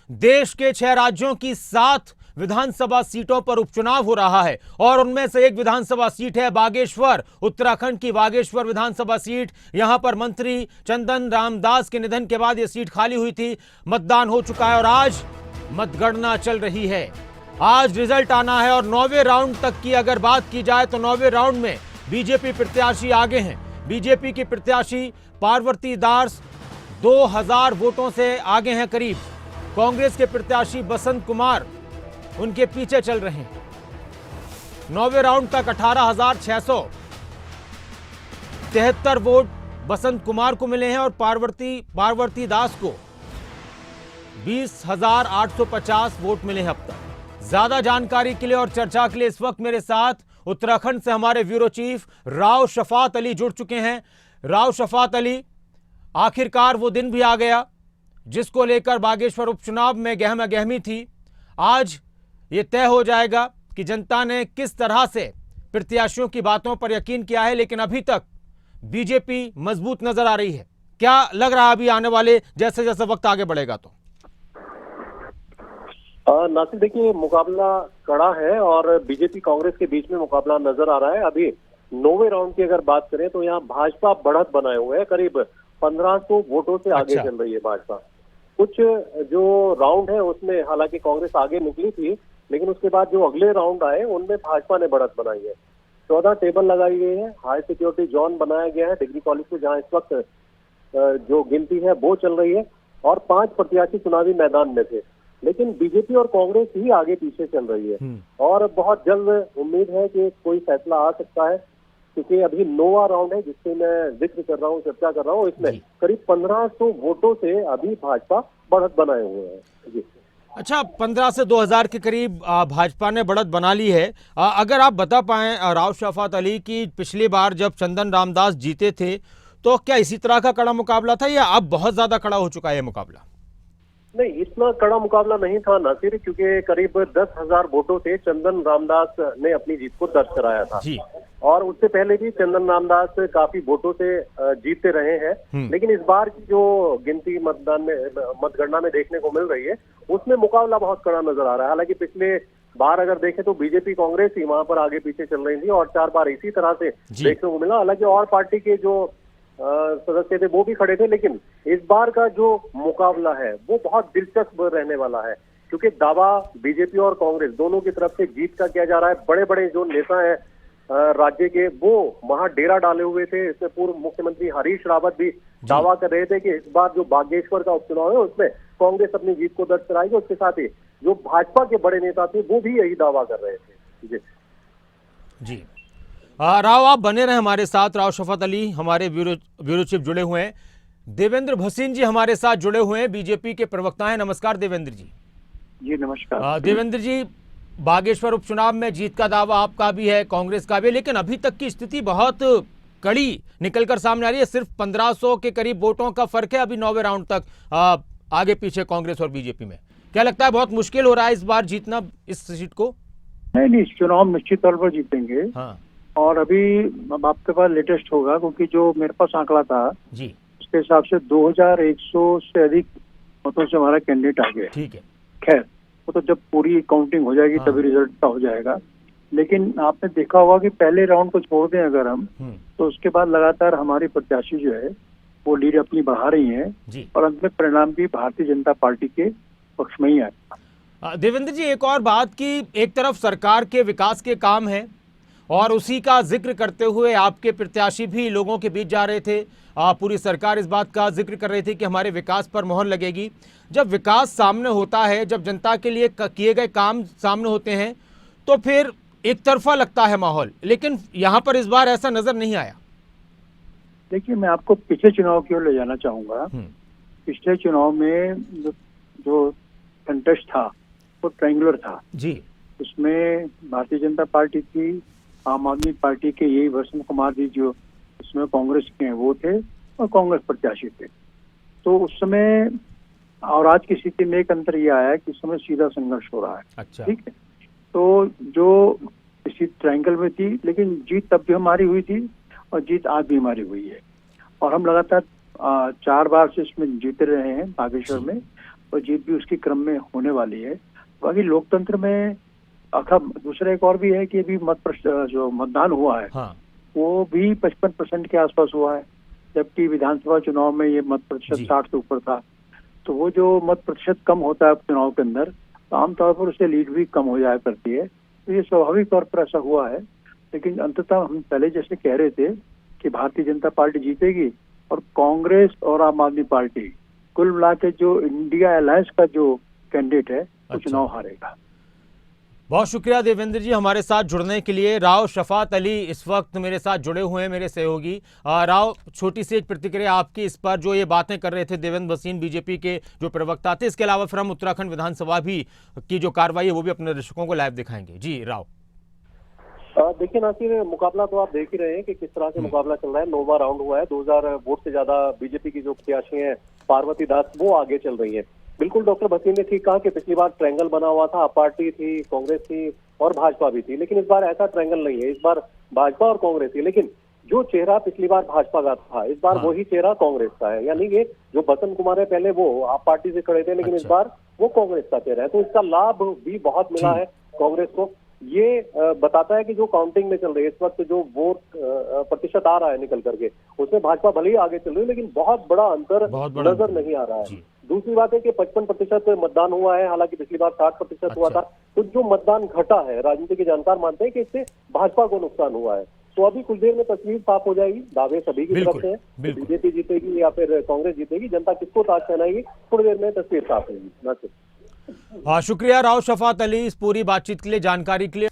देश के 6 राज्यों की 7 विधानसभा सीटों पर उपचुनाव हो रहा है और उनमें से एक विधानसभा सीट है बागेश्वर, उत्तराखंड की बागेश्वर विधानसभा सीट। यहां पर मंत्री चंदन रामदास के निधन के बाद यह सीट खाली हुई थी। मतदान हो चुका है और आज मतगणना चल रही है। आज रिजल्ट आना है और 9वें राउंड तक की अगर बात की जाए तो 9वें राउंड में बीजेपी प्रत्याशी आगे हैं। बीजेपी की प्रत्याशी पार्वती दास 2000 वोटों से आगे हैं करीब। कांग्रेस के प्रत्याशी बसंत कुमार उनके पीछे चल रहे हैं। 9वें राउंड तक 18,673 वोट बसंत कुमार को मिले हैं और पार्वती दास को 20,850 वोट मिले हैं अब तक। ज्यादा जानकारी के लिए और चर्चा के लिए इस वक्त मेरे साथ उत्तराखंड से हमारे ब्यूरो चीफ राव शफात अली जुड़ चुके हैं। राव शफात अली, आखिरकार वो दिन भी आ गया जिसको लेकर बागेश्वर उपचुनाव में गहमा गहमी थी। आज ये तय हो जाएगा कि जनता ने किस तरह से प्रत्याशियों की बातों पर यकीन किया है, लेकिन अभी तक बीजेपी मजबूत नजर आ रही है। क्या लग रहा है अभी आने वाले जैसे जैसे वक्त आगे बढ़ेगा तो? नासिर, देखिए, मुकाबला कड़ा है और बीजेपी कांग्रेस के बीच में मुकाबला नजर आ रहा है। अभी 9वें राउंड की अगर बात करें तो यहाँ भाजपा बढ़त बनाए हुए है, करीब 1500 वोटों से आगे चल रही है भाजपा। कुछ जो राउंड है उसमें हालांकि कांग्रेस आगे निकली थी, लेकिन उसके बाद जो अगले राउंड आए उनमें भाजपा ने बढ़त बनाई है। 14 टेबल लगाई गई है, हाई सिक्योरिटी जोन बनाया गया है डिग्री कॉलेज में, जहाँ इस वक्त जो गिनती है वो चल रही है और 5 प्रत्याशी चुनावी मैदान में थे, लेकिन बीजेपी और कांग्रेस ही आगे पीछे चल रही है और बहुत जल्द उम्मीद है कि कोई फैसला आ सकता है, क्योंकि अभी 9वां राउंड है जिससे मैं जिक्र कर रहा हूँ, चर्चा कर रहा हूँ। इसमें करीब 1500 वोटों से अभी भाजपा बढ़त बनाए हुए हैं। जी, अच्छा, 15 से 2000 के करीब भाजपा ने बढ़त बना ली है। अगर आप बता पाएं राव शफात अली की, पिछली बार जब चंदन रामदास जीते थे तो क्या इसी तरह का कड़ा मुकाबला था या अब बहुत ज्यादा कड़ा हो चुका है मुकाबला? नहीं, इतना कड़ा मुकाबला नहीं था नासिर, क्योंकि करीब 10,000 वोटों से चंदन रामदास ने अपनी जीत को दर्ज कराया था जी। और उससे पहले भी चंदन रामदास काफी वोटों से जीतते रहे हैं। लेकिन इस बार की जो गिनती मतगणना में देखने को मिल रही है उसमें मुकाबला बहुत कड़ा नजर आ रहा है। हालांकि पिछले बार अगर देखें तो बीजेपी कांग्रेस ही वहां पर आगे पीछे चल रही थी और 4 बार इसी तरह से देखने को मिला। हालांकि और पार्टी के जो सदस्य थे वो भी खड़े थे, लेकिन इस बार का जो मुकाबला है वो बहुत दिलचस्प रहने वाला है, क्योंकि दावा बीजेपी और कांग्रेस दोनों की तरफ से जीत का किया जा रहा है। बड़े बड़े जो नेता हैं राज्य के, वो वहां डेरा डाले हुए थे। इसमें पूर्व मुख्यमंत्री हरीश रावत भी दावा कर रहे थे कि इस बार जो बागेश्वर का उपचुनाव है उसमें कांग्रेस अपनी जीत को दर्ज कराएगी। उसके साथ ही जो भाजपा के बड़े नेता थे वो भी यही दावा कर रहे थे। जी, राव, आप बने रहे हमारे साथ। राव शफात अली हमारे ब्यूरो चीफ जुड़े हुए हैं। देवेंद्र भसीन जी हमारे साथ जुड़े हुए हैं, बीजेपी के प्रवक्ता हैं। नमस्कार देवेंद्र जी। जी नमस्कार। देवेंद्र जी, बागेश्वर उपचुनाव में जीत का दावा आपका भी है, कांग्रेस का भी है, लेकिन अभी तक की स्थिति बहुत कड़ी निकलकर सामने आ रही है। सिर्फ 1500 के करीब वोटों का फर्क है अभी 9वें राउंड तक आगे पीछे कांग्रेस और बीजेपी में। क्या लगता है बहुत मुश्किल हो रहा है इस बार जीतना इस सीट को? नहीं, इस चुनाव निश्चित तौर पर जीतेंगे। हाँ। और अभी अब आपके पास लेटेस्ट होगा, क्योंकि जो मेरे पास आंकड़ा था जी, उसके हिसाब से 2100 से अधिक मतों से हमारा कैंडिडेट आ गया। ठीक है। खैर, वो तो जब पूरी काउंटिंग हो जाएगी तभी रिजल्ट का हो जाएगा। लेकिन आपने देखा होगा कि पहले राउंड को छोड़ दें अगर हम, तो उसके बाद लगातार हमारी प्रत्याशी जो है वो लीड अपनी बढ़ा रही है और अंत में परिणाम भी भारतीय जनता पार्टी के पक्ष में ही आएगा। देवेंद्र जी, एक और बात की, एक तरफ सरकार के विकास के काम है और उसी का जिक्र करते हुए आपके प्रत्याशी भी लोगों के बीच जा रहे थे। पूरी सरकार इस बात का जिक्र कर रही थी कि हमारे विकास पर मोहर लगेगी। जब विकास सामने होता है, जब जनता के लिए किए गए काम सामने होते हैं, तो फिर एक तरफा लगता है माहौल, लेकिन यहाँ पर इस बार ऐसा नजर नहीं आया। देखिए, मैं आपको पिछले चुनाव की ओर ले जाना चाहूंगा। पिछले चुनाव में जो कंटेस्ट था वो ट्रायंगुलर था जी। उसमें भारतीय जनता पार्टी थी, आम आदमी पार्टी के यही बसंत कुमार जी जो उसमें कांग्रेस के हैं वो थे और कांग्रेस प्रत्याशी थे। तो उस समय और आज की स्थिति में एक अंतर ये आया है कि इस समय सीधा संघर्ष हो रहा है। अच्छा। ठीक है, तो जो इसी ट्रायंगल में थी, लेकिन जीत तब भी हमारी हुई थी और जीत आज भी हमारी हुई है और हम लगातार 4 बार से इसमें जीते रहे हैं बागेश्वर में। और जीत भी उसके क्रम में होने वाली है। बाकी लोकतंत्र में दूसरा एक और भी है कि अभी जो मतदान हुआ है हाँ। वो भी 55% के आसपास हुआ है, जबकि विधानसभा चुनाव में ये मत प्रतिशत 60 से ऊपर था। तो वो जो मत प्रतिशत कम होता है चुनाव के अंदर, तो आमतौर पर उससे लीड भी कम हो जाया करती है। तो ये स्वाभाविक तौर पर ऐसा हुआ है, लेकिन अंततः हम पहले जैसे कह रहे थे कि भारतीय जनता पार्टी जीतेगी और कांग्रेस और आम आदमी पार्टी कुल मिला के जो इंडिया अलायंस का जो कैंडिडेट है वो चुनाव हारेगा। बहुत शुक्रिया देवेंद्र जी हमारे साथ जुड़ने के लिए। राव शफात अली इस वक्त मेरे साथ जुड़े हुए हैं, मेरे सहयोगी। राव, छोटी सी एक प्रतिक्रिया आपकी इस पर जो ये बातें कर रहे थे देवेंद्र भसीन बीजेपी के जो प्रवक्ता थे। इसके अलावा फिर हम उत्तराखंड विधानसभा भी की जो कार्रवाई है वो भी अपने दर्शकों को लाइव दिखाएंगे। जी राव। देखिए नासिर, मुकाबला तो आप देख ही रहे हैं कि किस तरह से मुकाबला चल रहा है। 9वां राउंड हुआ है। 2000 वोट से ज्यादा बीजेपी की जो प्रत्याशी हैं पार्वती दास, वो आगे चल रही है। बिल्कुल डॉक्टर भसीन ने ठीक कहा कि पिछली बार ट्रायंगल बना हुआ था, आप पार्टी थी, कांग्रेस थी और भाजपा भी थी, लेकिन इस बार ऐसा ट्रायंगल नहीं है। इस बार भाजपा और कांग्रेस थी, लेकिन जो चेहरा पिछली बार भाजपा का था इस बार वही चेहरा कांग्रेस का है। यानी कि जो बसंत कुमार है पहले वो आप पार्टी से खड़े थे, लेकिन इस बार वो कांग्रेस का चेहरा है। तो इसका लाभ भी बहुत मिला है कांग्रेस को। ये बताता है कि जो काउंटिंग में चल रही है इस वक्त जो वोट प्रतिशत आ रहा है निकल करके, उसमें भाजपा भले ही आगे चल रही है, लेकिन बहुत बड़ा अंतर नजर नहीं आ रहा है। दूसरी बात है कि 55% मतदान हुआ है, हालांकि पिछली बार 60% हुआ था। तो जो मतदान घटा है, राजनीति के जानकार मानते हैं कि इससे भाजपा को नुकसान हुआ है। तो अभी कुछ देर में तस्वीर साफ हो जाएगी। दावे सभी की तरफ से हैं, बीजेपी जीतेगी या फिर कांग्रेस जीतेगी, जनता किसको ताज पहनाएगी, थोड़ी देर में तस्वीर साफ होगी। शुक्रिया राव शफात अली इस पूरी बातचीत के लिए, जानकारी के लिए।